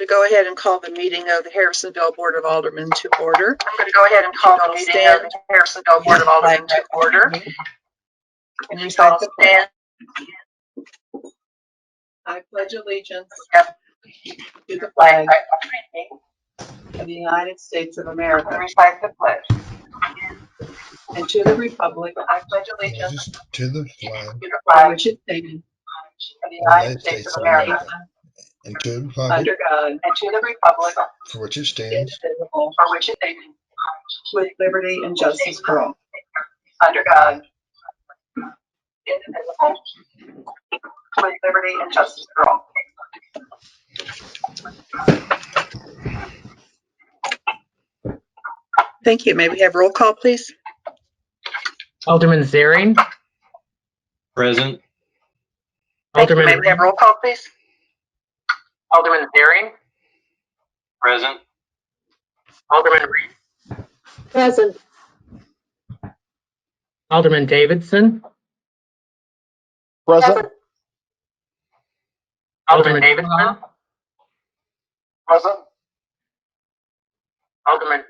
to go ahead and call the meeting of the Harrisonville Board of Aldermen to order. I'm going to go ahead and call the meeting of the Harrisonville Board of Aldermen to order. And You all stand. I pledge allegiance Yep. to the flag I of the United States of America recite the pledge. and to the republic I pledge allegiance to the flag to the for flag which it stands, of the United States of America and to the republic under God, and to the republic for which it stands, indivisible, for which it stands, with liberty and justice for all. under God, indivisible, with liberty and justice for all. Thank you. May we have roll call, please? Alderman Zaring. Present. Thank you. Alderman May we have roll call, please? Alderman Zaring. Present. Alderman Reed. Present. Alderman Davidson. Present. Alderman Davidson. Present. Alderman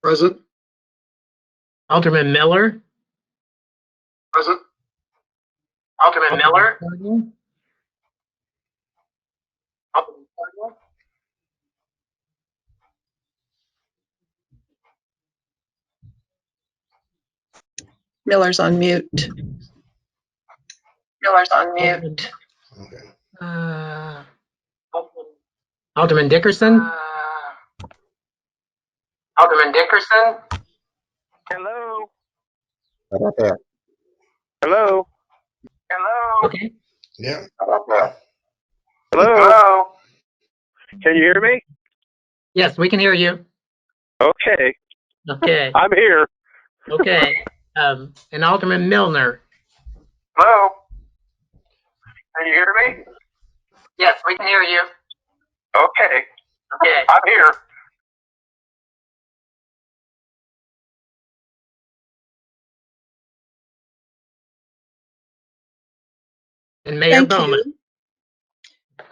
Present. Alderman Miller. Present. Alderman Miller. Miller's on mute. Miller's on mute. okay. Alderman Dickerson. Alderman Dickerson. Hello. How about that? Hello. Hello. Okay. Yeah. How about that? Hello. Hello. Can you hear me? Yes, we can hear you. Okay. Okay. I'm here. Okay. And Alderman Milner. Hello. Can you hear me? Yes, we can hear you. Okay. Okay. I'm here. And Mayor Thank Bowman.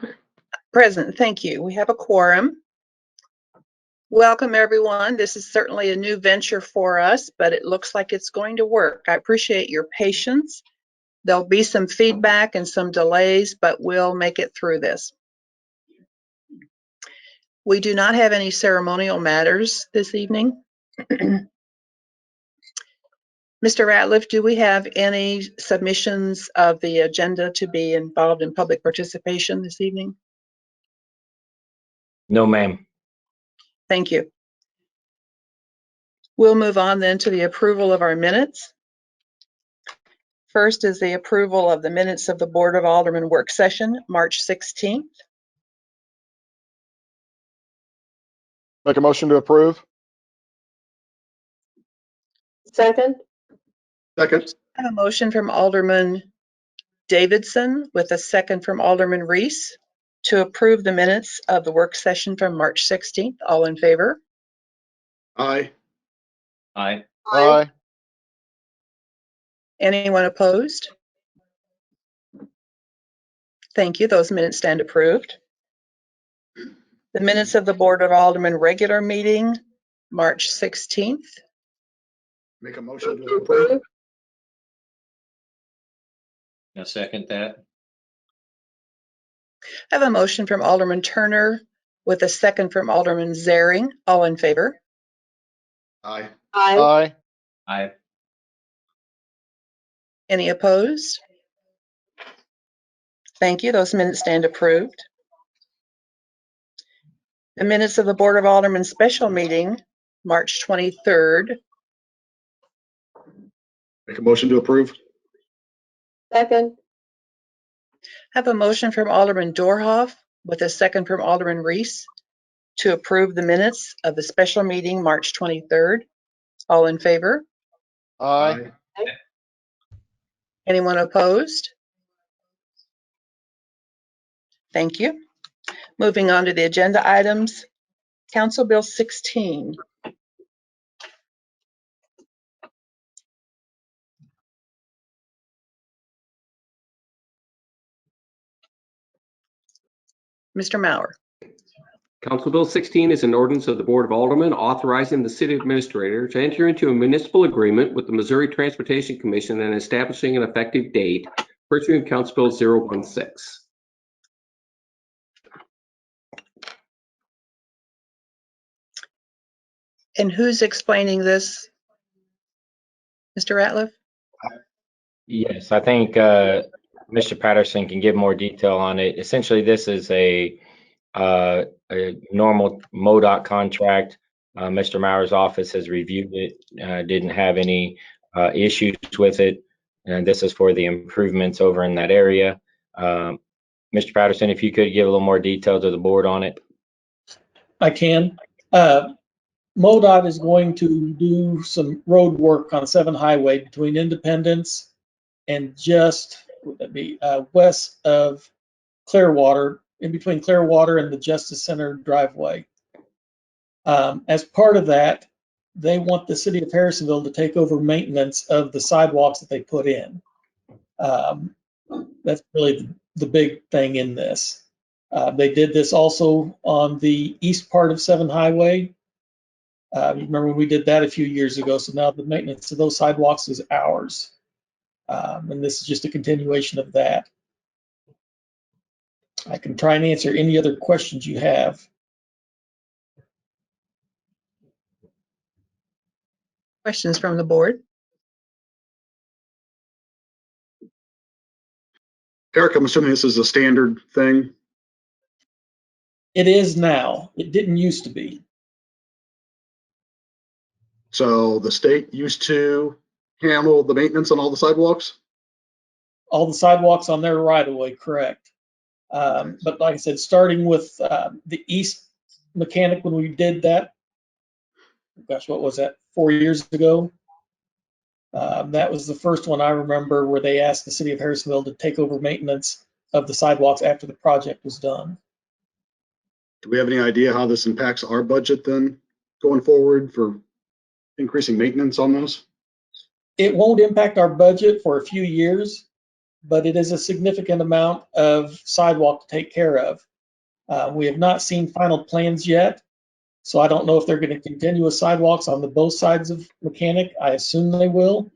you. Present. Thank you. We have a quorum. Welcome, everyone. This is certainly a new venture for us, but it looks like it's going to work. I appreciate your patience. There'll be some feedback and some delays, but we'll make it through this. We do not have any ceremonial matters this evening. Mr. Ratliff, do we have any submissions of the agenda to be involved in public participation this evening? No, ma'am. Thank you. We'll move on then to the approval of our minutes. First is the approval of the minutes of the Board of Aldermen work session, March 16th. Make a motion to approve. Second. Second. I have a motion from Alderman Davidson with a second from Alderman Reese to approve the minutes of the work session from March 16th. All in favor? Aye. Aye. Aye. Anyone opposed? Thank you. Those minutes stand approved. The minutes of the Board of Aldermen regular meeting, March 16th. Make a motion to approve. I second that. I have a motion from Alderman Turner with a second from Alderman Zaring. All in favor? Aye. Aye. Aye. Any opposed? Thank you. Those minutes stand approved. The minutes of the Board of Aldermen special meeting, March 23rd. Make a motion to approve. Second. I have a motion from Alderman Dorhoff with a second from Alderman Reese to approve the minutes of the special meeting, March 23rd. All in favor? Aye. Anyone opposed? Thank you. Moving on to the agenda items. Council Bill 16. Mr. Mauer. Council Bill 16 is an ordinance of the Board of Aldermen authorizing the city administrator to enter into a municipal agreement with the Missouri Transportation Commission and establishing an effective date pursuant to Council Bill 016. And who's explaining this? Mr. Ratliff? Yes, I think Mr. Patterson can give more detail on it. Essentially, this is a normal MoDOT contract. Mr. Maurer's office has reviewed it, didn't have any issues with it, and this is for the improvements over in that area. Mr. Patterson, if you could give a little more detail to the board on it. I can. MoDOT is going to do some road work on 7 Highway between Independence and just, would that be, west of Clearwater, in between Clearwater and the Justice Center driveway. As part of that, they want the city of Harrisonville to take over maintenance of the sidewalks that they put in. That's really the big thing in this. They did this also on the east part of 7 Highway. You remember when we did that a few years ago, so now the maintenance of those sidewalks is ours. And this is just a continuation of that. I can try and answer any other questions you have. Questions from the board? Eric, I'm assuming this is a standard thing. It is now. It didn't used to be. So the state used to handle the maintenance on all the sidewalks? All the sidewalks on their right of way, correct. But like I said, starting with the east mechanic when we did that, gosh, what was that, 4 years ago? That was the first one I remember where they asked the city of Harrisonville to take over maintenance of the sidewalks after the project was done. Do we have any idea how this impacts our budget then going forward for increasing maintenance on those? It won't impact our budget for a few years, but it is a significant amount of sidewalk to take care of. We have not seen final plans yet, so I don't know if they're going to continue with sidewalks on the both sides of Mechanic. I assume they will,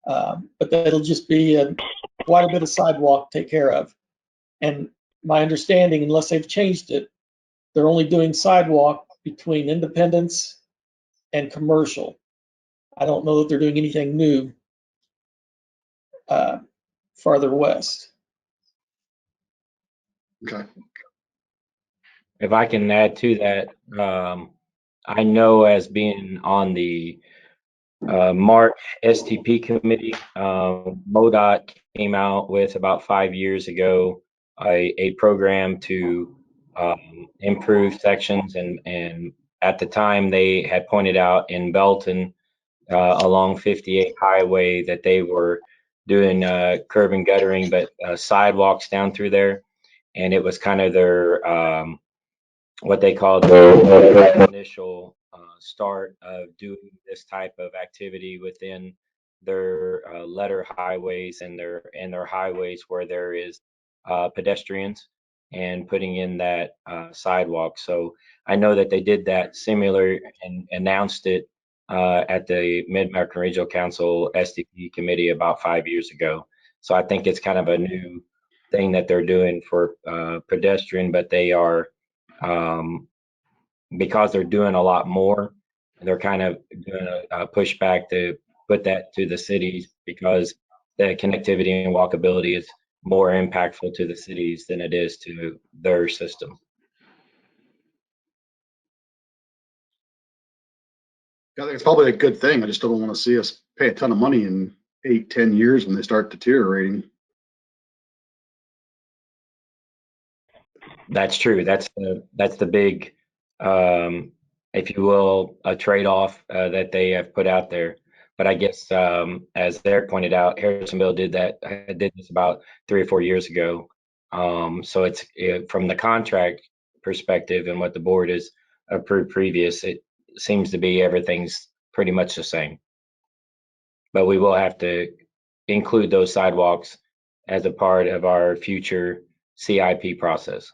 but that'll just be quite a bit of sidewalk to take care of. And my understanding, unless they've changed it, they're only doing sidewalk between Independence and Commercial. I don't know that they're doing anything new farther west. Okay. If I can add to that, I know as being on the March STP committee, MoDOT came out with about 5 years ago a program to improve sections, and at the time they had pointed out in Belton along 58 Highway that they were doing curb and guttering, but sidewalks down through there, and it was kind of their what they call the initial start of doing this type of activity within their letter highways and their highways where there is pedestrians, and putting in that sidewalk. So I know that they did that similar and announced it at the Mid-American Regional Council SDP committee about 5 years ago. So I think it's kind of a new thing that they're doing for pedestrian, but they are because they're doing a lot more, they're kind of doing a pushback to put that to the cities, because the connectivity and walkability is more impactful to the cities than it is to their system. I think it's probably a good thing. I just don't want to see us pay a ton of money in 8-10 years when they start deteriorating. That's true. That's the big, if you will, a trade-off that they have put out there. But I guess as Eric pointed out, Harrisonville did this about 3 or 4 years ago. So it's from the contract perspective and what the board has approved previous, it seems to be everything's pretty much the same. But we will have to include those sidewalks as a part of our future CIP process.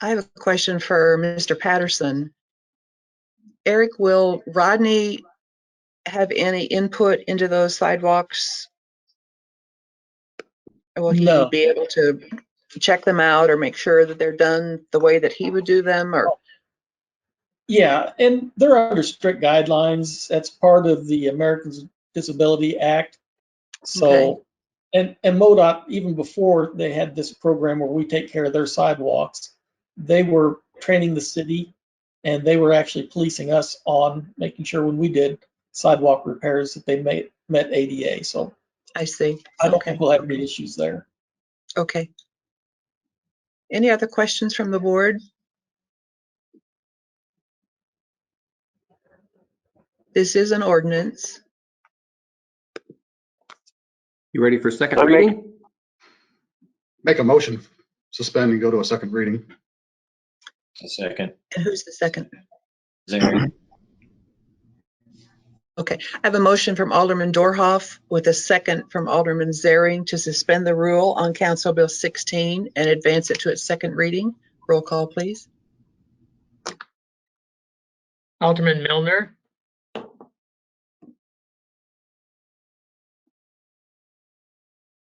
I have a question for Mr. Patterson. Eric, will Rodney have any input into those sidewalks? Will he No. be able to check them out or make sure that they're done the way that he would do them? Or Yeah, and they're under strict guidelines. That's part of the Americans with Disability Act. So, and MoDOT, even before they had this program where we take care of their sidewalks, they were training the city and they were actually policing us on making sure when we did sidewalk repairs that they met ADA. So I see. I don't Okay. think we'll have any issues there. Okay. Any other questions from the board? This is an ordinance. You ready for second I make- reading? Make a motion, suspend and go to a second reading. A second. And who's the second? Zary. Okay, I have a motion from Alderman Dorhoff with a second from Alderman Zaring to suspend the rule on Council Bill 16 and advance it to its second reading. Roll call, please. Alderman Milner,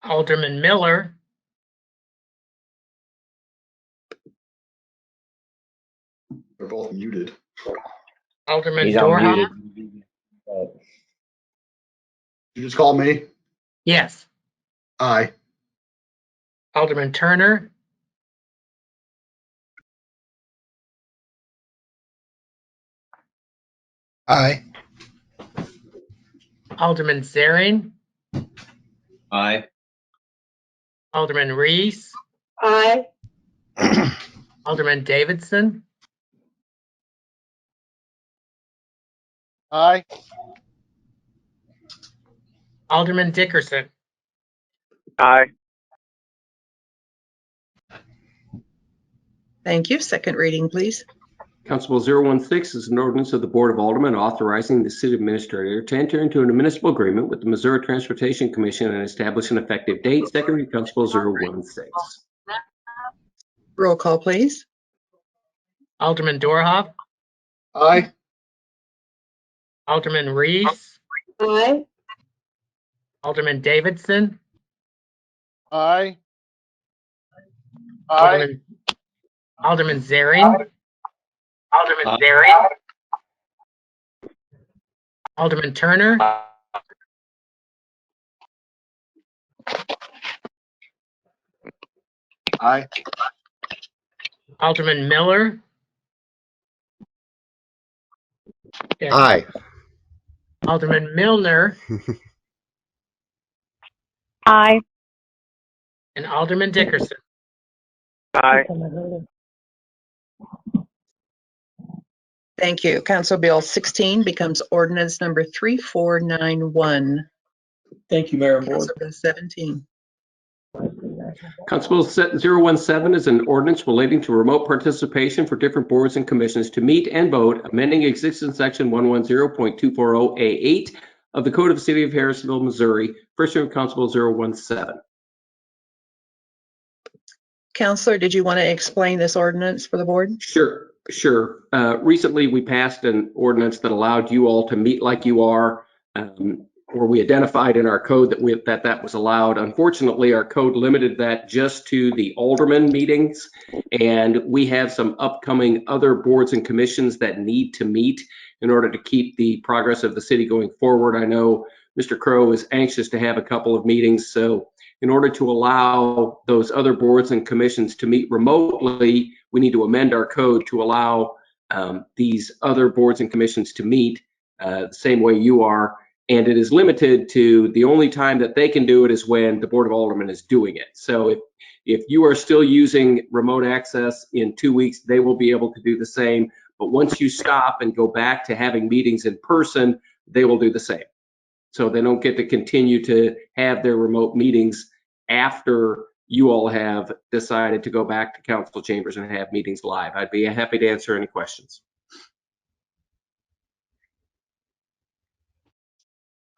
Alderman Miller, They're both muted. Alderman He's Dorhoff. unmuted. You just call me? Yes. Aye. Alderman Turner, Aye. Alderman Zaring, Aye. Alderman Reese, Aye. Alderman Davidson, Aye. Alderman Dickerson. Aye. Thank you. Second reading, please. Council Bill 016 is an ordinance of the Board of Aldermen authorizing the city administrator to enter into a municipal agreement with the Missouri Transportation Commission and establish an effective date. Second reading, Council Bill 016. Roll call, please. Alderman Dorhoff, Aye. Alderman Reese, Aye. Alderman Davidson, Aye. Alderman Zaring, Aye. Alderman Turner, Aye. Alderman Miller, Aye. Alderman Milner, Aye. and Alderman Dickerson. Aye. Thank you. Council Bill 16 becomes ordinance number 3491. Thank you, Mayor and Board. Council Bill 17. Council Bill 017 is an ordinance relating to remote participation for different boards and commissions to meet and vote, amending existing section 110.240A8 of the Code of the City of Harrisonville, Missouri. First reading of Council Bill 017. Counselor, did you want to explain this ordinance for the board? Sure. Recently, we passed an ordinance that allowed you all to meet like you are, or we identified in our code that was allowed. Unfortunately, our code limited that just to the alderman meetings, and we have some upcoming other boards and commissions that need to meet in order to keep the progress of the city going forward. I know Mr. Crow is anxious to have a couple of meetings, so in order to allow those other boards and commissions to meet remotely, we need to amend our code to allow these other boards and commissions to meet the same way you are. And it is limited to the only time that they can do it is when the Board of Aldermen is doing it. So if you are still using remote access in 2 weeks, they will be able to do the same. But once you stop and go back to having meetings in person, they will do the same. So they don't get to continue to have their remote meetings after you all have decided to go back to council chambers and have meetings live. I'd be happy to answer any questions.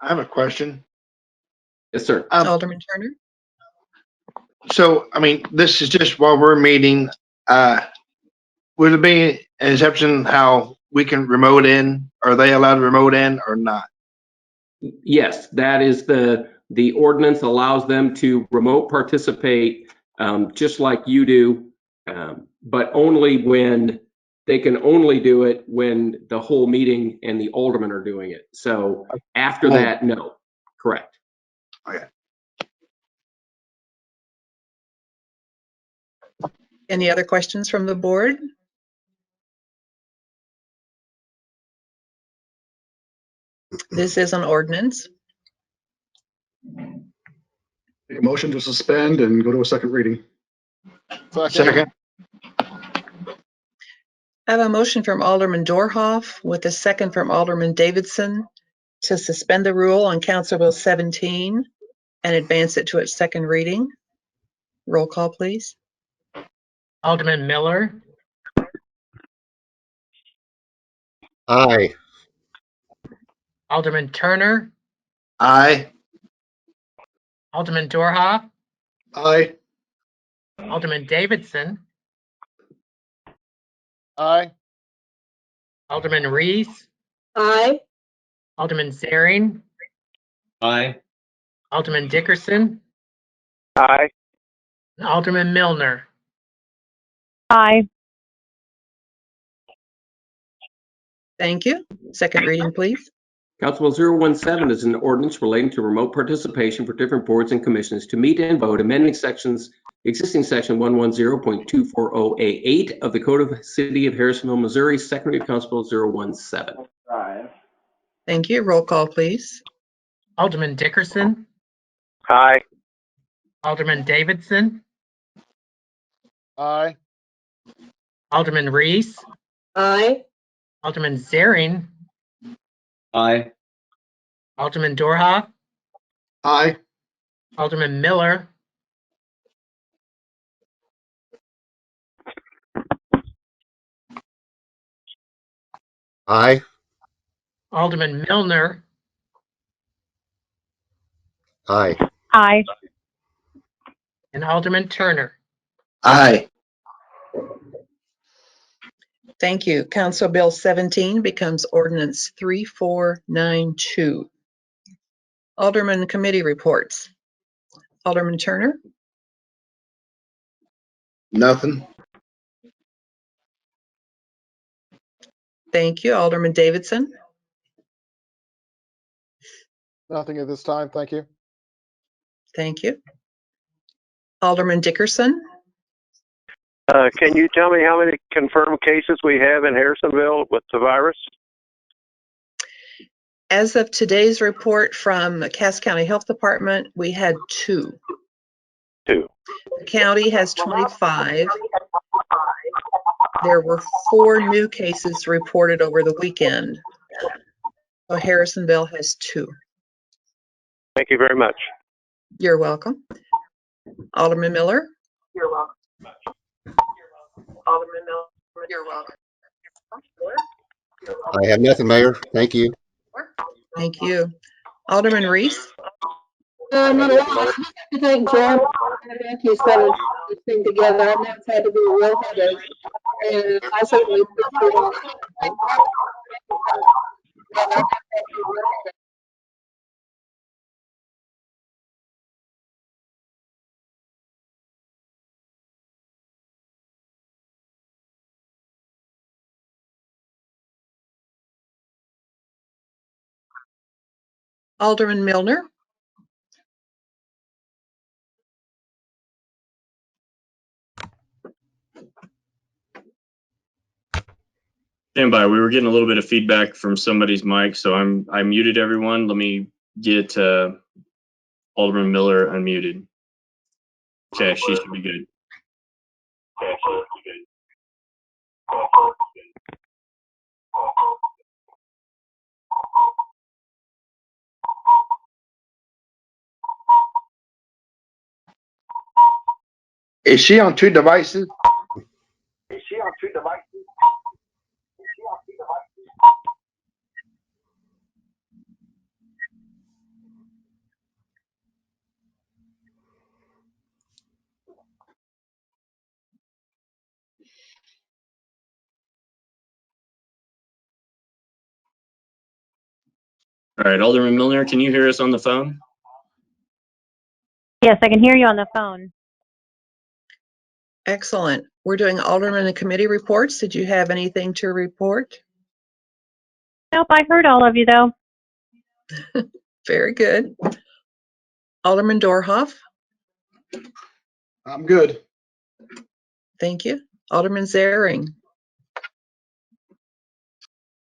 I have a question. Yes, sir. Alderman Turner? So, I mean, this is just while we're meeting. Would it be an exception how we can remote in? Are they allowed to remote in or not? Yes, that is the ordinance allows them to remote participate, just like you do, but only when they can only do it when the whole meeting and the aldermen are doing it. So after that, no. Correct. Okay. Any other questions from the board? This is an ordinance. Make a motion to suspend and go to a second reading. Second. I have a motion from Alderman Dorhoff with a second from Alderman Davidson to suspend the rule on Council Bill 17 and advance it to its second reading. Roll call, please. Alderman Miller, Aye. Alderman Turner, Aye. Alderman Dorhoff, Aye. Alderman Davidson, Aye. Alderman Reese, Aye. Alderman Zaring, Aye. Alderman Dickerson, Aye. and Alderman Milner. Aye. Thank you. Second reading, please. Council Bill 017 is an ordinance relating to remote participation for different boards and commissions to meet and vote amending existing section 110.240A8 of the Code of the City of Harrisonville, Missouri, second reading Council Bill 017. Thank you. Roll call, please. Alderman Dickerson, Aye. Alderman Davidson, Aye. Alderman Reese, Aye. Alderman Zaring, Aye. Alderman Dorhoff, Aye. Alderman Miller, Aye. Alderman Milner, Aye. Aye. and Alderman Turner. Aye. Thank you. Council Bill 17 becomes ordinance 3492. Alderman committee reports. Alderman Turner. Nothing. Thank you. Alderman Davidson. Nothing at this time. Thank you. Thank you. Alderman Dickerson. Can you tell me how many confirmed cases we have in Harrisonville with the virus? As of today's report from the Cass County Health Department, we had 2. 2. The county has 25. There were 4 new cases reported over the weekend. So Harrisonville has 2. Thank you very much. You're welcome. Alderman Miller. You're welcome. Alderman Miller. You're welcome. I have nothing, Mayor. Thank you. Thank you. Alderman Reese. Not a lot. I think, John, thank you for this thing together. I know it's had to be a real headache. And I certainly appreciate it. Alderman Milner. Stand by. We were getting a little bit of feedback from somebody's mic, so I muted everyone. Let me get Alderman Miller unmuted. Okay, she should be good. Is she on 2 devices? All right, Alderman Milner, can you hear us on the phone? Yes, I can hear you on the phone. Excellent. We're doing Alderman and committee reports. Did you have anything to report? Nope, I heard all of you though. Very good. Alderman Dorhoff, I'm good. thank you. Alderman Zaring.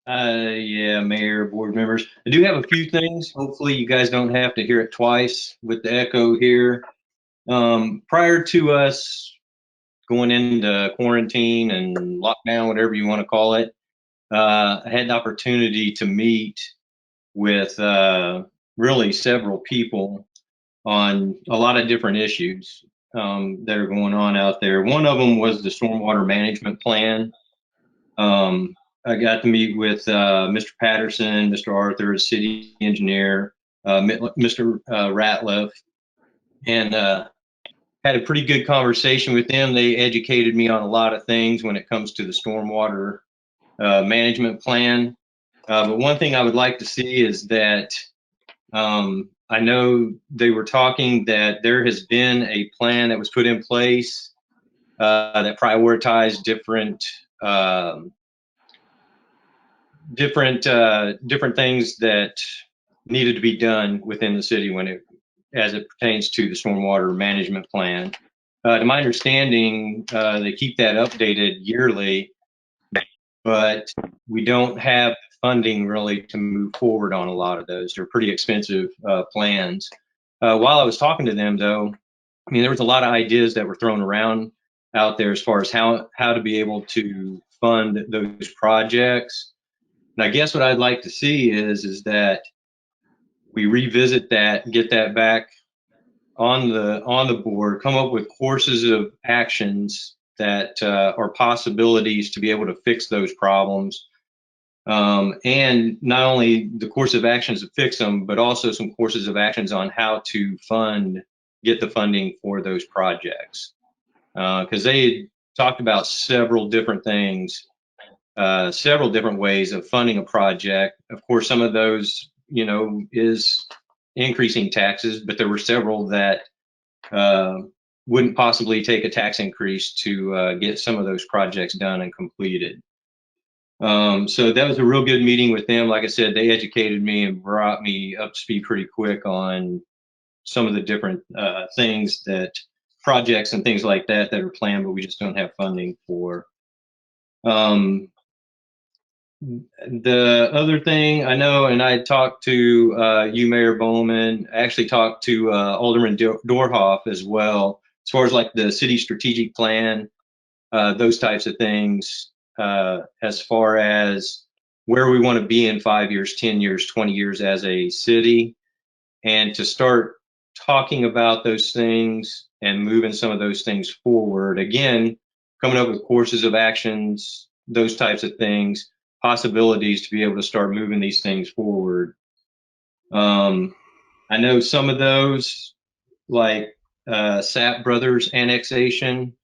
Yeah, Mayor, board members. I do have a few things. Hopefully you guys don't have to hear it twice with the echo here. Prior to us going into quarantine and lockdown, whatever you want to call it, I had the opportunity to meet with really several people on a lot of different issues that are going on out there. One of them was the stormwater management plan. I got to meet with Mr. Patterson, Mr. Arthur, the city engineer, Mr. Ratliff, and had a pretty good conversation with them. They educated me on a lot of things when it comes to the stormwater management plan. But one thing I would like to see is that I know they were talking that there has been a plan that was put in place that prioritized different things that needed to be done within the city as it pertains to the stormwater management plan. To my understanding, they keep that updated yearly, but we don't have funding really to move forward on a lot of those. They're pretty expensive plans. While I was talking to them, though, I mean, there was a lot of ideas that were thrown around out there as far as how to be able to fund those projects. And I guess what I'd like to see is that we revisit that, get that back on the board, come up with courses of actions that are possibilities to be able to fix those problems. And not only the course of actions to fix them, but also some courses of actions on how to get the funding for those projects. Because they talked about several different things, several different ways of funding a project. Of course, some of those, is increasing taxes, but there were several that wouldn't possibly take a tax increase to get some of those projects done and completed. So that was a real good meeting with them. Like I said, they educated me and brought me up to speed pretty quick on some of the different projects and things like that are planned, but we just don't have funding for. The other thing I know, and I talked to you, Mayor Bowman, I actually talked to Alderman Dorhoff as well, as far as like the city strategic plan, those types of things, as far as where we want to be in 5 years, 10 years, 20 years as a city, and to start talking about those things and moving some of those things forward. Again, coming up with courses of actions, those types of things, possibilities to be able to start moving these things forward. I know some of those, like Sapp Brothers annexation.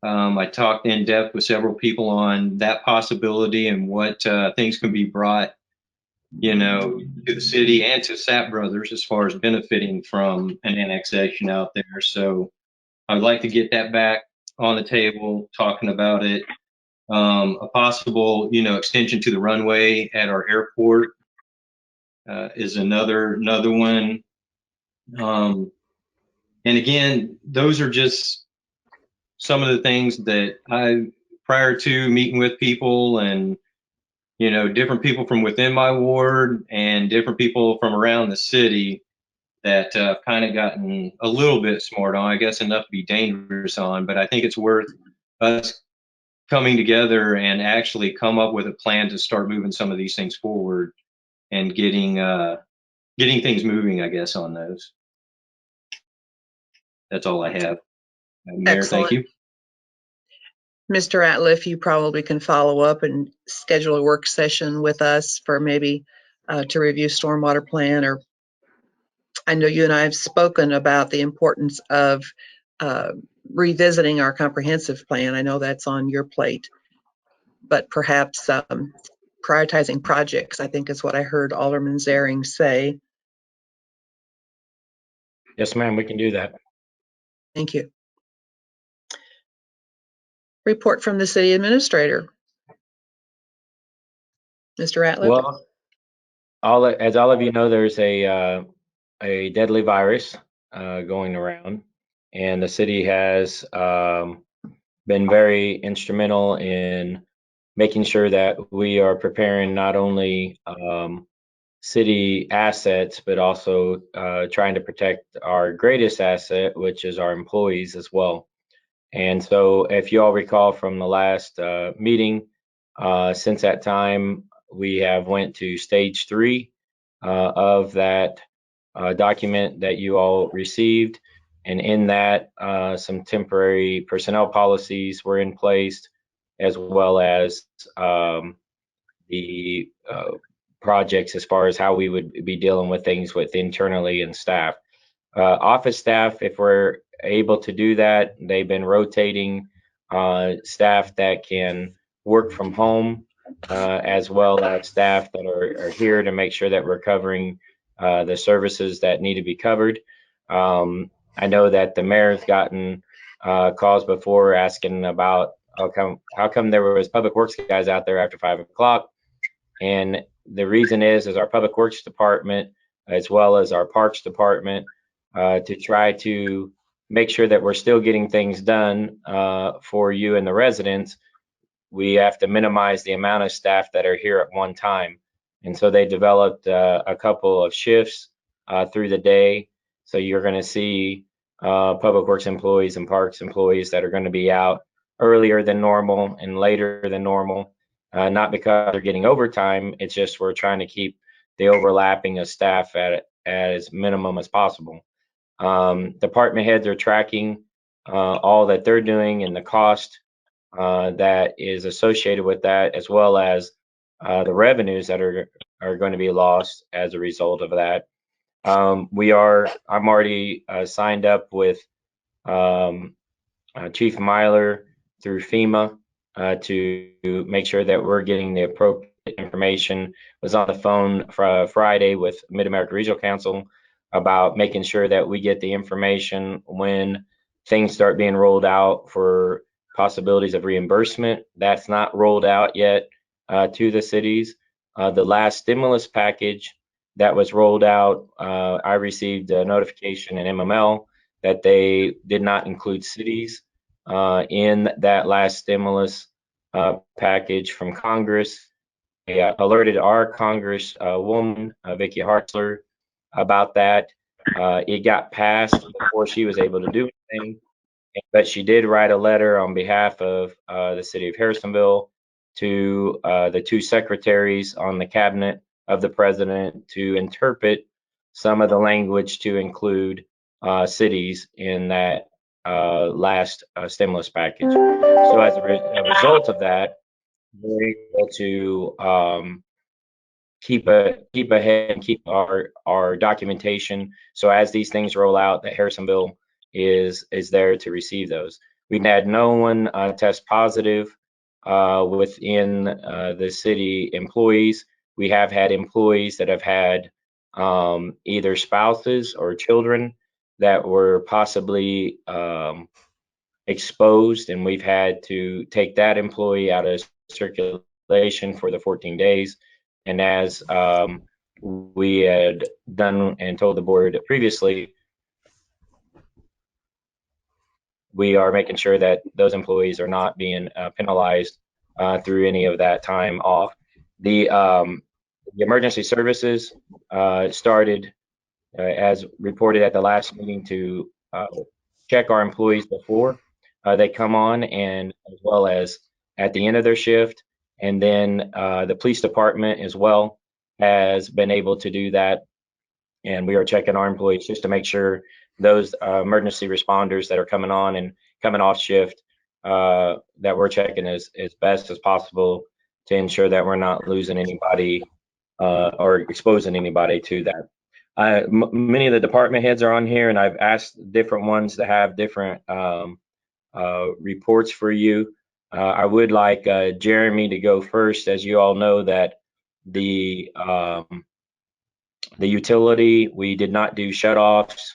I talked in depth with several people on that possibility and what things can be brought, to the city and to Sapp Brothers as far as benefiting from an annexation out there. So I'd like to get that back on the table, talking about it. A possible, extension to the runway at our airport is another one. And again, those are just some of the things that prior to meeting with people and, different people from within my ward and different people from around the city that I've kind of gotten a little bit smart on, I guess enough to be dangerous on, but I think it's worth us coming together and actually come up with a plan to start moving some of these things forward and getting things moving, I guess, on those. That's all I have. Mayor, Excellent. thank you. Mr. Ratliff, you probably can follow up and schedule a work session with us for maybe to review stormwater plan, or I know you and I have spoken about the importance of revisiting our comprehensive plan. I know that's on your plate, but perhaps prioritizing projects, I think is what I heard Alderman Zaring say. Yes, ma'am, we can do that. Thank you. Report from the city administrator. Mr. Ratliff? Well, as all of you know, there's a deadly virus going around, and the city has been very instrumental in making sure that we are preparing not only city assets, but also trying to protect our greatest asset, which is our employees as well. And so if you all recall from the last meeting, since that time, we have went to stage 3 of that document that you all received. And in that, some temporary personnel policies were in place, as well as the projects as far as how we would be dealing with things with internally and staff. Office staff, if we're able to do that, they've been rotating staff that can work from home, as well as staff that are here to make sure that we're covering the services that need to be covered. I know that the mayor's gotten calls before asking about how come there was public works guys out there after 5 o'clock. And the reason is our public works department, as well as our parks department, to try to make sure that we're still getting things done for you and the residents. We have to minimize the amount of staff that are here at one time. And so they developed a couple of shifts through the day. So you're going to see public works employees and parks employees that are going to be out earlier than normal and later than normal. Not because they're getting overtime, it's just we're trying to keep the overlapping of staff at as minimum as possible. Department heads are tracking all that they're doing and the cost that is associated with that, as well as the revenues that are going to be lost as a result of that. I'm already signed up with Chief Myler through FEMA to make sure that we're getting the appropriate information. Was on the phone Friday with Mid-America Regional Council about making sure that we get the information when things start being rolled out for possibilities of reimbursement. That's not rolled out yet to the cities. The last stimulus package that was rolled out, I received a notification in MML that they did not include cities in that last stimulus package from Congress. They alerted our Congress woman, Vicky Hartzler, about that. It got passed before she was able to do anything, but she did write a letter on behalf of the city of Harrisonville to the 2 secretaries on the cabinet of the president to interpret some of the language to include cities in that last stimulus package. So as a result of that, we're able to keep ahead and keep our documentation. So as these things roll out, that Harrisonville is there to receive those. We've had no one test positive within the city employees. We have had employees that have had either spouses or children that were possibly exposed, and we've had to take that employee out of circulation for the 14 days. And as we had done and told the board previously, we are making sure that those employees are not being penalized through any of that time off. The emergency services started, as reported at the last meeting, to check our employees before they come on, and as well as at the end of their shift. And then the police department as well has been able to do that. And we are checking our employees just to make sure those emergency responders that are coming on and coming off shift, that we're checking as best as possible to ensure that we're not losing anybody or exposing anybody to that. Many of the department heads are on here, and I've asked different ones to have different reports for you. I would like Jeremy to go first. As you all know, that the utility, we did not do shutoffs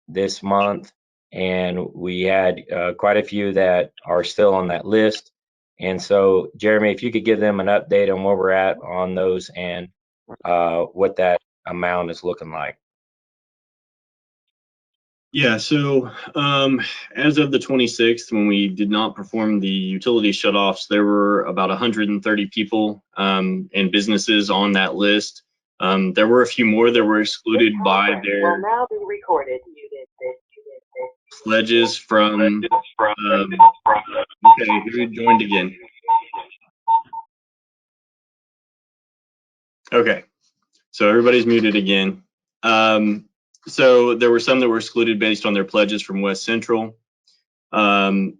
this month, and we had quite a few that are still on that list. And so, Jeremy, if you could give them an update on where we're at on those and what that amount is looking like. Yeah, so as of the 26th, when we did not perform the utility shutoffs, there were about 130 people and businesses on that list. There were a few more that were excluded by their pledges from, okay, who joined again? Okay, so everybody's muted again. So there were some that were excluded based on their pledges from West Central. So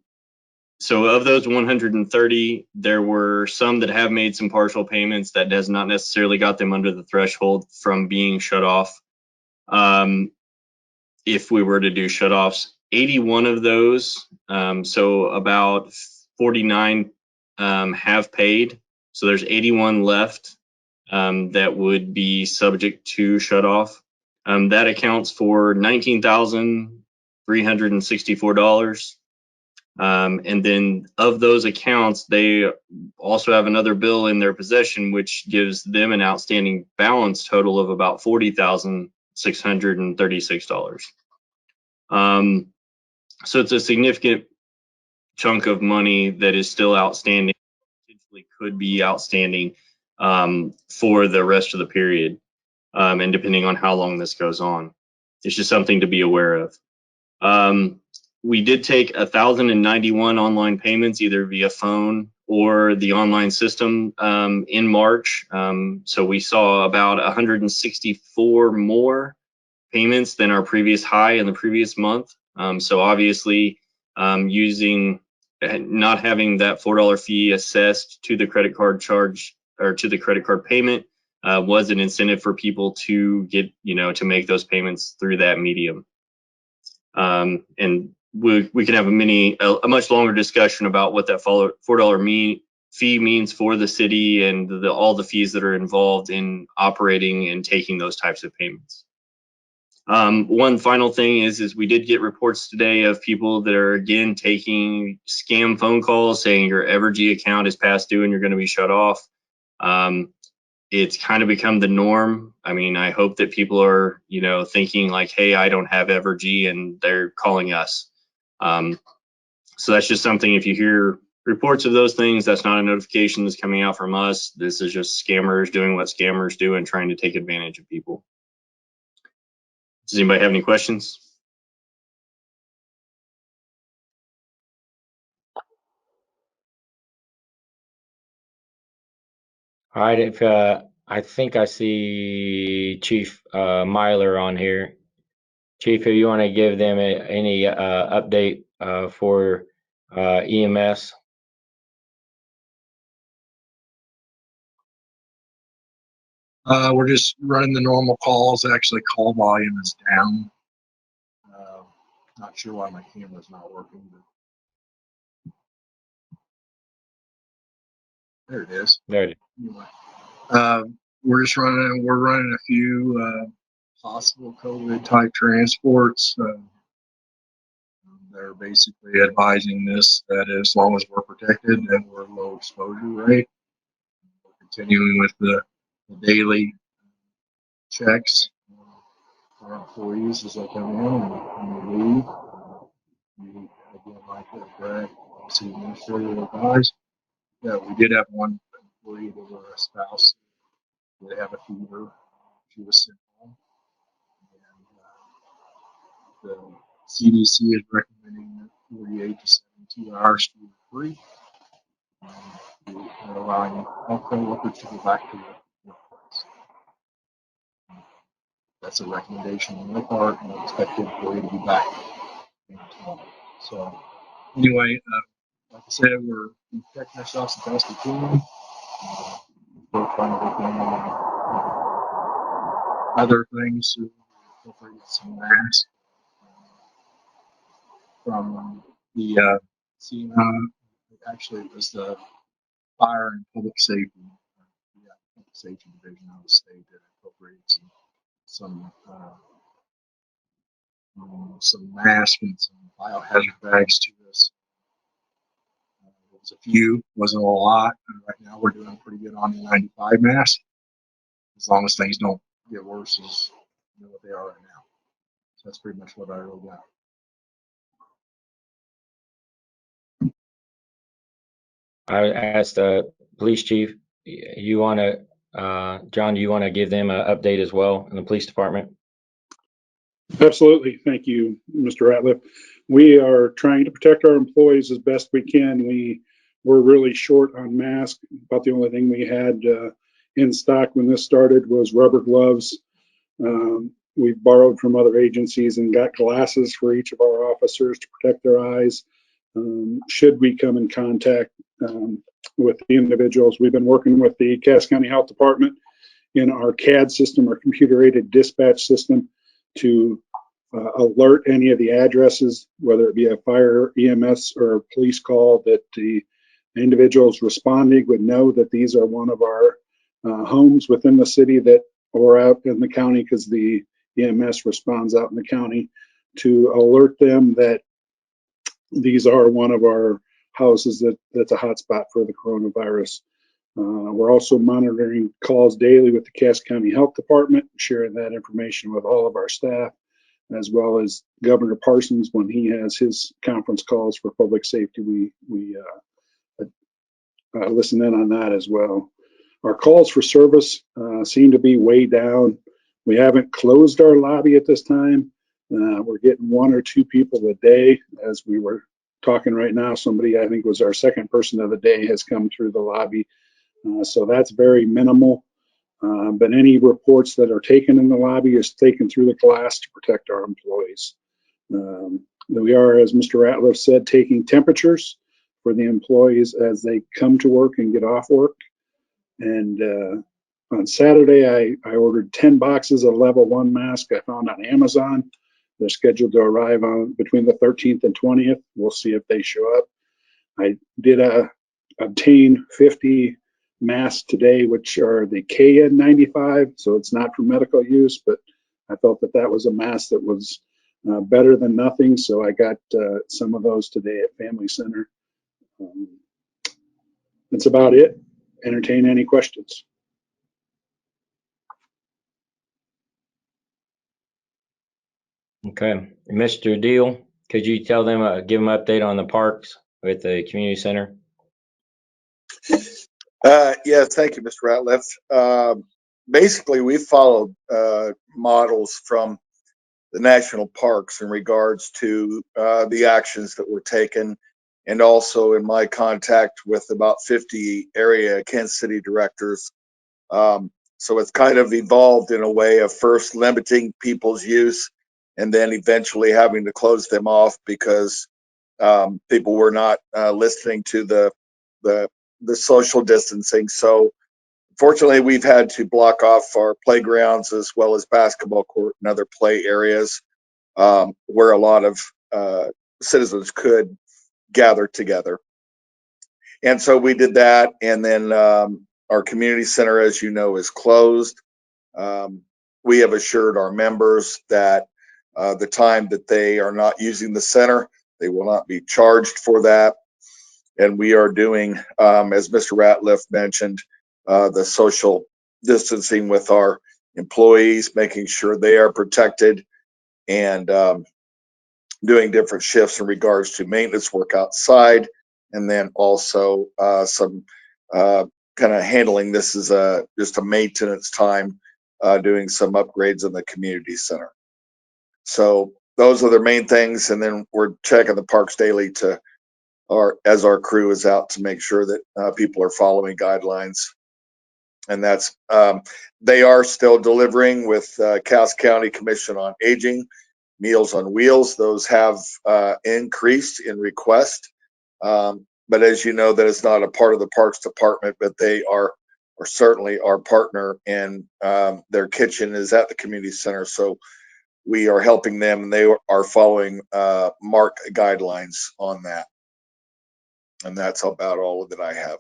of those 130, there were some that have made some partial payments that has not necessarily got them under the threshold from being shut off. If we were to do shutoffs, 81 of those, so about 49 have paid. So there's 81 left that would be subject to shutoff. That accounts for $19,364. And then of those accounts, they also have another bill in their possession, which gives them an outstanding balance total of about $40,636. So it's a significant chunk of money that is still outstanding, potentially could be outstanding for the rest of the period, and depending on how long this goes on. It's just something to be aware of. We did take 1,091 online payments, either via phone or the online system in March. So we saw about 164 more payments than our previous high in the previous month. So obviously, not having that $4 fee assessed to the credit card charge or to the credit card payment was an incentive for people to get, to make those payments through that medium. And we can have a much longer discussion about what that $4 fee means for the city and all the fees that are involved in operating and taking those types of payments. One final thing is we did get reports today of people that are again taking scam phone calls saying your Evergy account is past due and you're going to be shut off. It's kind of become the norm. I mean, I hope that people are, thinking like, hey, I don't have Evergy, and they're calling us. So that's just something, if you hear reports of those things, that's not a notification that's coming out from us. This is just scammers doing what scammers do and trying to take advantage of people. Does anybody have any questions? All right, if I think I see Chief Myler on here. Chief, if you want to give them any update for EMS. We're just running the normal calls. Actually, call volume is down. Not sure why my camera's not working, but there it is. There it is. Anyway, we're running a few possible COVID type transports. They're basically advising this that as long as we're protected and we're low exposure rate, we're continuing with the daily checks for employees as they come in and they leave. We again, like Brad, city administrator, advised that we did have one employee that was a spouse that had a fever. She was sent home, and the CDC is recommending 48 to 72 hours to be free. They're allowing healthcare workers to go back to the workplace. That's a recommendation on their part, and I expect the employee to be back. So, anyway, like I said, we're protecting ourselves the best we can. We're trying to look in other things to hopefully get some masks from the CNI actually it was the Fire and Public Safety, Public Safety Division of the state that appropriated some masks and some biohazard bags to this. There was a few, wasn't a lot. And right now we're doing pretty good on the 95 masks, as long as things don't get worse as what they are right now. So that's pretty much what I really got. I asked the police chief, you want to, John, do you want to give them an update as well in the police department? Absolutely. Thank you, Mr. Ratliff. We are trying to protect our employees as best we can. We were really short on masks. About the only thing we had in stock when this started was rubber gloves. We borrowed from other agencies and got glasses for each of our officers to protect their eyes. Should we come in contact with the individuals, we've been working with the Cass County Health Department in our CAD system, our computer-aided dispatch system, to alert any of the addresses, whether it be a fire, EMS, or a police call, that the individuals responding would know that these are one of our homes within the city that, or out in the county, because the EMS responds out in the county, to alert them that these are one of our houses that's a hotspot for the coronavirus. We're also monitoring calls daily with the Cass County Health Department, sharing that information with all of our staff, as well as Governor Parsons when he has his conference calls for public safety. We listen in on that as well. Our calls for service seem to be way down. We haven't closed our lobby at this time. We're getting 1 or 2 people a day. As we were talking right now, somebody, I think was our second person of the day, has come through the lobby. So that's very minimal. But any reports that are taken in the lobby is taken through the glass to protect our employees. We are, as Mr. Ratliff said, taking temperatures for the employees as they come to work and get off work. And on Saturday, I ordered 10 boxes of level 1 mask I found on Amazon. They're scheduled to arrive on between the 13th and 20th. We'll see if they show up. I did obtain 50 masks today, which are the KN95, so it's not for medical use, but I felt that that was a mask that was better than nothing, so I got some of those today at Family Center. That's about it. Entertain any questions. Okay, Mr. Deal, could you tell them, give them an update on the parks with the community center? Yes, thank you, Mr. Ratliff. Basically, we followed models from the national parks in regards to the actions that were taken, and also in my contact with about 50 area Kansas City directors. So it's kind of evolved in a way of first limiting people's use and then eventually having to close them off because people were not listening to the social distancing. So fortunately, we've had to block off our playgrounds as well as basketball court and other play areas where a lot of citizens could gather together. And so we did that. And then our community center, as you know, is closed. We have assured our members that the time that they are not using the center, they will not be charged for that. And we are doing, as Mr. Ratliff mentioned, the social distancing with our employees, making sure they are protected, and doing different shifts in regards to maintenance work outside, and then also some kind of handling this as just a maintenance time, doing some upgrades in the community center. So those are the main things, and then we're checking the parks daily as our crew is out to make sure that people are following guidelines. And that's they are still delivering with Cass County Commission on Aging, Meals on Wheels. Those have increased in request, but as you know, that is not a part of the Parks Department, but they are certainly our partner, and their kitchen is at the community center, so we are helping them, and they are following MARC guidelines on that. And that's about all that I have.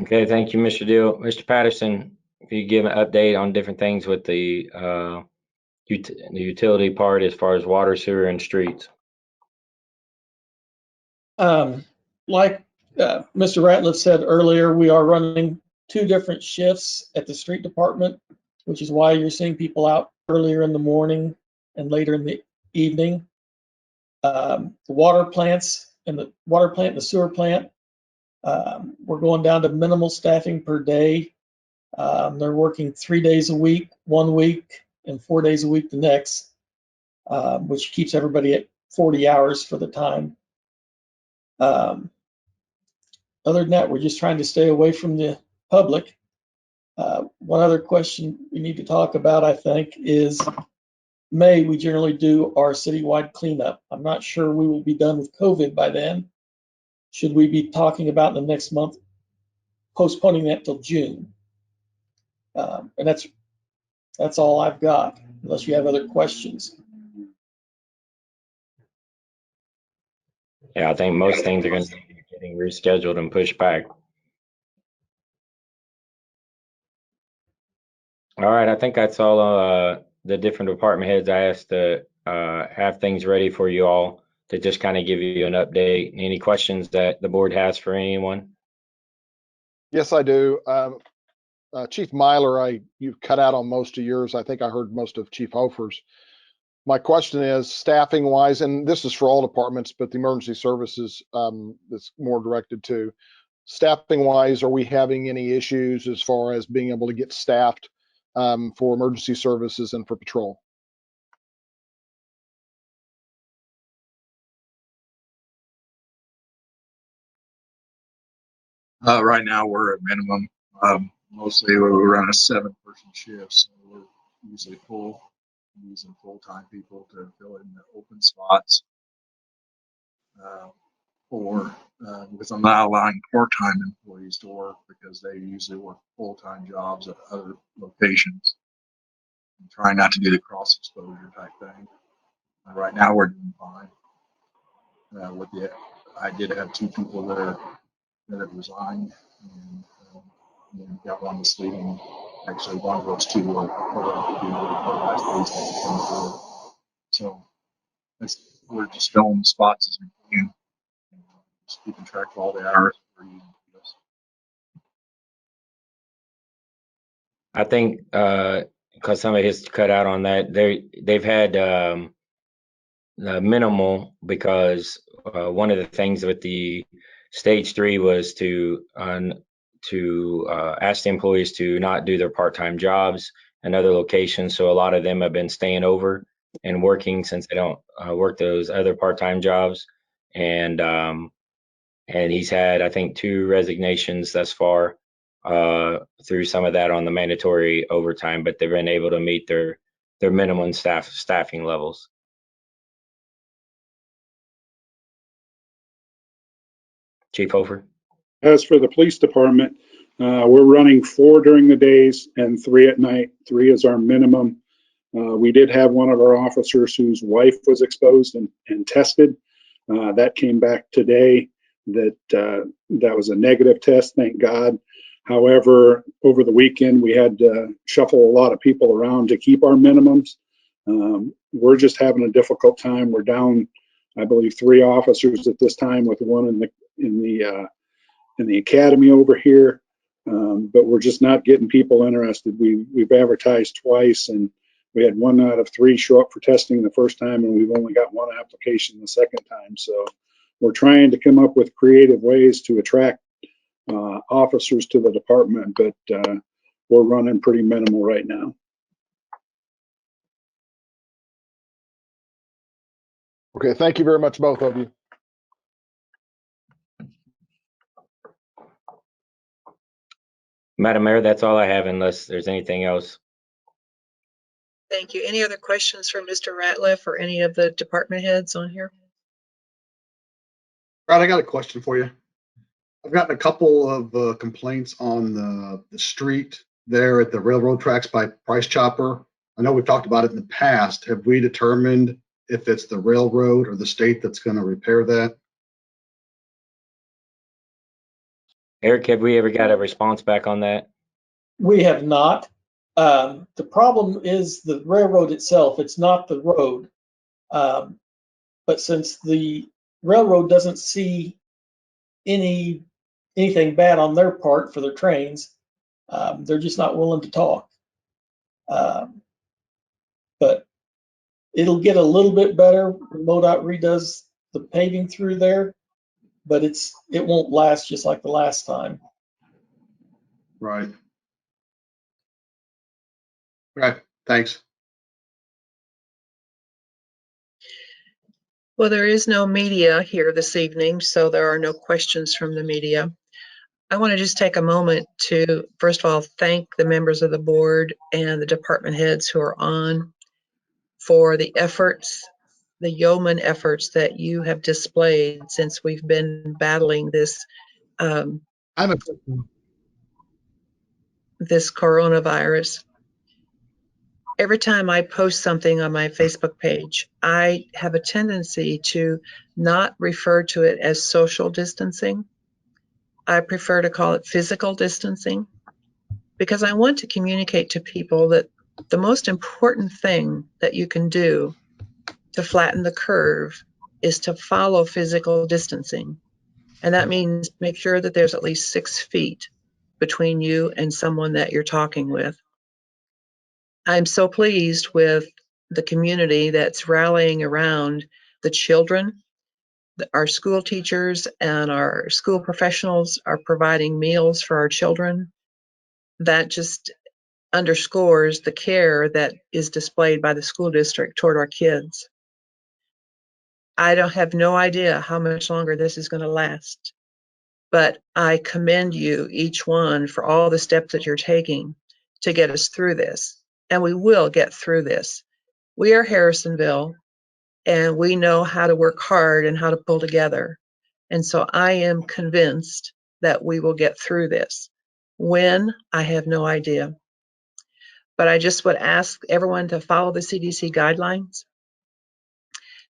Okay, thank you, Mr. Deal. Mr. Patterson, if you give an update on different things with the utility part as far as water, sewer, and streets. Like Mr. Ratliff said earlier, we are running 2 different shifts at the street department, which is why you're seeing people out earlier in the morning and later in the evening. The water plants and the water plant and the sewer plant, we're going down to minimal staffing per day. They're working 3 days a week, 1 week, and 4 days a week the next, which keeps everybody at 40 hours for the time. Other than that, we're just trying to stay away from the public. One other question we need to talk about, I think, is May, we generally do our citywide cleanup. I'm not sure we will be done with COVID by then. Should we be talking about in the next month, postponing that till June? And that's all I've got, unless you have other questions. Yeah, I think most things are going to be getting rescheduled and pushed back. All right, I think that's all the different department heads I asked to have things ready for you all to just kind of give you an update. Any questions that the board has for anyone? Yes, I do. Chief Myler, you cut out on most of yours. I think I heard most of Chief Hofer's. My question is staffing wise, and this is for all departments, but the emergency services that's more directed to staffing wise. Are we having any issues as far as being able to get staffed for emergency services and for patrol? Right now we're at minimum. Mostly we run a 7-person shift, so we're usually using full-time people to fill in the open spots. Because I'm not allowing part-time employees to work because they usually work full-time jobs at other locations. I'm trying not to do the cross exposure type thing. Right now we're doing fine. I did have 2 people that have resigned, and then got one that's leaving. Actually, one of those 2 were last days. So we're just filling the spots as we can. Just keeping track of all the hours we're using for this. I think because some of his cut out on that, they've had minimal because one of the things with the stage 3 was to ask the employees to not do their part-time jobs in other locations. So a lot of them have been staying over and working since they don't work those other part-time jobs. And he's had, I think, 2 resignations thus far through some of that on the mandatory overtime, but they've been able to meet their minimum staffing levels. Chief Hofer. As for the police department, we're running 4 during the days and 3 at night. 3 is our minimum. We did have one of our officers whose wife was exposed and tested. That came back today. That was a negative test, thank God. However, over the weekend, we had to shuffle a lot of people around to keep our minimums. We're just having a difficult time. We're down, I believe, 3 officers at this time, with one in the academy over here. But we're just not getting people interested. We've advertised twice, and we had 1 out of 3 show up for testing the first time, and we've only got 1 application the second time. So we're trying to come up with creative ways to attract officers to the department, but we're running pretty minimal right now. Okay, thank you very much, both of you. Madam Mayor, that's all I have unless there's anything else. Thank you. Any other questions for Mr. Ratliff or any of the department heads on here? Brad, I got a question for you. I've gotten a couple of complaints on the street there at the railroad tracks by Price Chopper. I know we've talked about it in the past. Have we determined if it's the railroad or the state that's going to repair that? Eric, have we ever got a response back on that? We have not. The problem is the railroad itself. It's not the road. But since the railroad doesn't see anything bad on their part for their trains, they're just not willing to talk. But it'll get a little bit better when MoDOT redoes the paving through there, but it won't last just like the last time. Right. Okay, thanks. Well, there is no media here this evening, so there are no questions from the media. I want to just take a moment to, first of all, thank the members of the board and the department heads who are on for the efforts, the yeoman efforts that you have displayed since we've been battling this this coronavirus. Every time I post something on my Facebook page, I have a tendency to not refer to it as social distancing. I prefer to call it physical distancing because I want to communicate to people that the most important thing that you can do to flatten the curve is to follow physical distancing. And that means make sure that there's at least 6 feet between you and someone that you're talking with. I'm so pleased with the community that's rallying around the children. Our school teachers and our school professionals are providing meals for our children. That just underscores the care that is displayed by the school district toward our kids. I don't have no idea how much longer this is going to last, but I commend you, each one, for all the steps that you're taking to get us through this. And we will get through this. We are Harrisonville, and we know how to work hard and how to pull together. And so I am convinced that we will get through this. When? I have no idea. But I just would ask everyone to follow the CDC guidelines.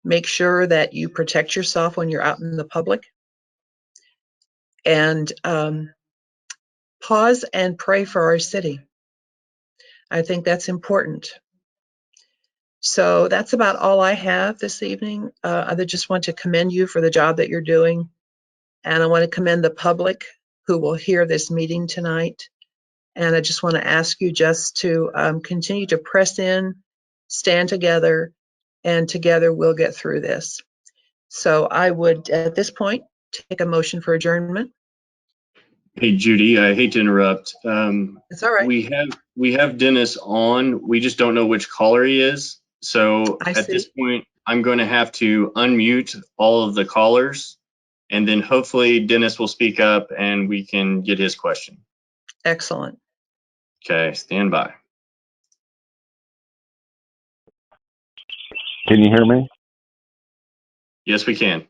Make sure that you protect yourself when you're out in the public. And pause and pray for our city. I think that's important. So that's about all I have this evening. I just want to commend you for the job that you're doing. And I want to commend the public who will hear this meeting tonight. And I just want to ask you just to continue to press in, stand together, and together we'll get through this. So I would, at this point, take a motion for adjournment. Hey, Judy, I hate to interrupt. It's all right. We have Dennis on. We just don't know which caller he is. So at this point, I'm going to have to unmute all of the callers, and then hopefully Dennis will speak up and we can get his question. Excellent. Okay, stand by. Can you hear me? Yes, we can.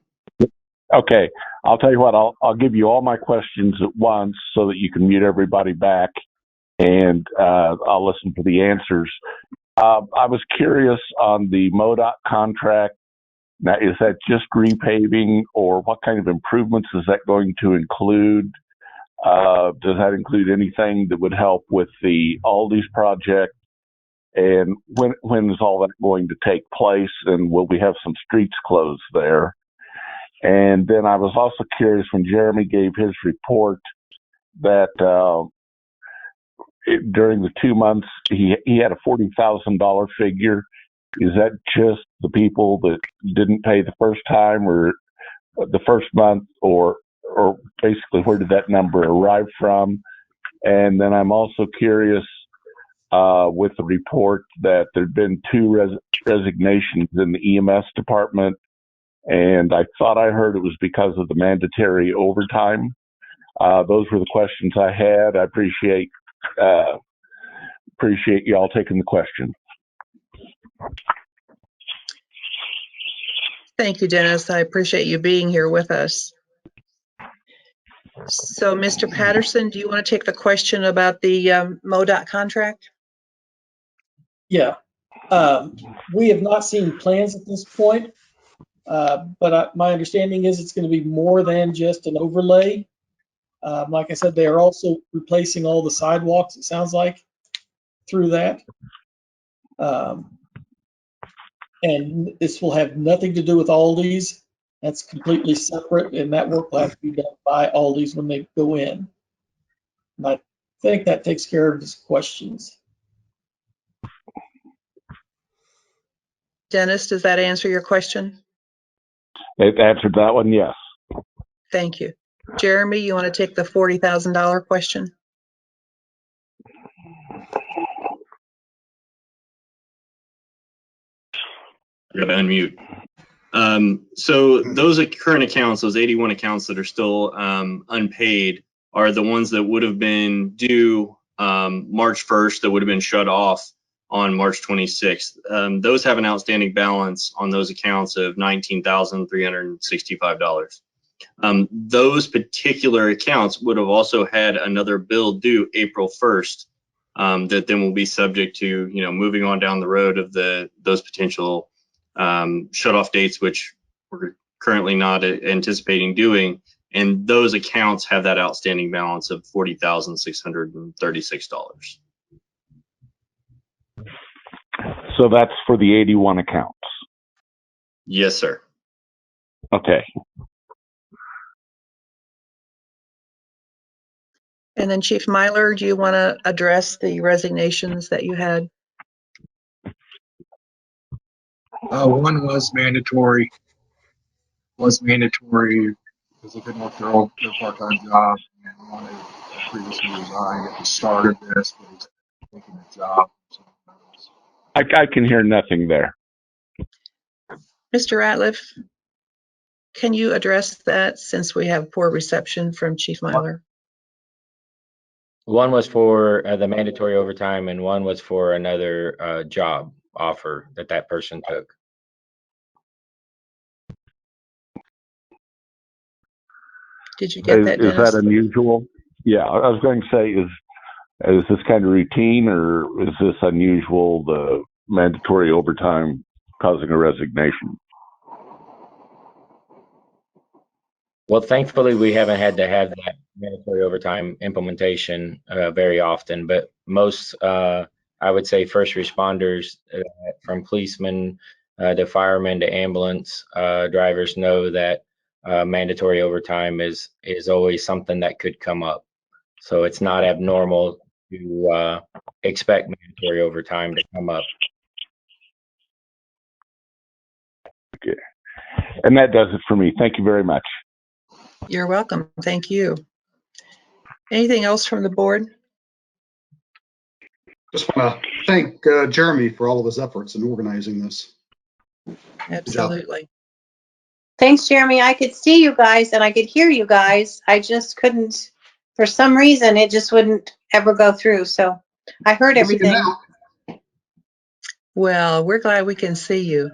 Okay, I'll tell you what, I'll give you all my questions at once so that you can mute everybody back, and I'll listen for the answers. I was curious on the MoDOT contract. Now, is that just repaving, or what kind of improvements is that going to include? Does that include anything that would help with the Aldi's project? And when is all that going to take place? And will we have some streets closed there? And then I was also curious when Jeremy gave his report that during the 2 months he had a $40,000 figure. Is that just the people that didn't pay the first time or the first month, or basically where did that number arrive from? And then I'm also curious with the report that there'd been 2 resignations in the EMS department, and I thought I heard it was because of the mandatory overtime. Those were the questions I had. I appreciate you all taking the question. Thank you, Dennis. I appreciate you being here with us. So, Mr. Patterson, do you want to take the question about the MoDOT contract? Yeah. We have not seen plans at this point, but my understanding is it's going to be more than just an overlay. Like I said, they are also replacing all the sidewalks, it sounds like, through that. And this will have nothing to do with Aldi's. That's completely separate, and that work will have to be done by Aldi's when they go in. And I think that takes care of his questions. Dennis, does that answer your question? It answered that one, yes. Thank you. Jeremy, you want to take the $40,000 question? I gotta unmute. So those current accounts, those 81 accounts that are still unpaid, are the ones that would have been due March 1st, that would have been shut off on March 26th. Those have an outstanding balance on those accounts of $19,365. Those particular accounts would have also had another bill due April 1st that then will be subject to, moving on down the road of those potential shut-off dates, which we're currently not anticipating doing, and those accounts have that outstanding balance of $40,636. So that's for the 81 accounts. Yes, sir. Okay. And then Chief Myler, do you want to address the resignations that you had? One was mandatory because they couldn't work their part-time job, and one had previously resigned at the start of this, but he's taking a job. I can hear nothing there. Mr. Ratliff, can you address that since we have poor reception from Chief Myler? One was for the mandatory overtime, and one was for another job offer that person took. Did you get that, Dennis? Is that unusual? Yeah, I was going to say, is this kind of routine, or is this unusual, the mandatory overtime causing a resignation? Well, thankfully, we haven't had to have that mandatory overtime implementation very often, but most, I would say, first responders, from policemen to firemen to ambulance drivers, know that mandatory overtime is always something that could come up. So it's not abnormal to expect mandatory overtime to come up. Okay. And that does it for me. Thank you very much. You're welcome. Thank you. Anything else from the board? Just want to thank Jeremy for all of his efforts in organizing this. Absolutely. Thanks, Jeremy. I could see you guys and I could hear you guys. I just couldn't, for some reason, it just wouldn't ever go through. So I heard everything. Well, we're glad we can see you.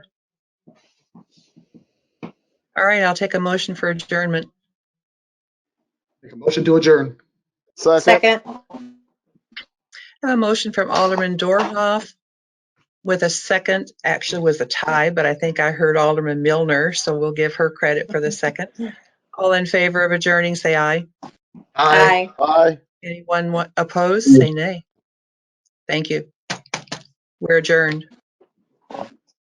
All right, I'll take a motion for adjournment. Make a motion to adjourn. Second. A motion from Alderman Dorhoff with a second, actually was a tie, but I think I heard Alderman Milner, so we'll give her credit for the second. All in favor of adjourning, say aye. Aye. Aye. Anyone opposed, say nay. Thank you. We're adjourned.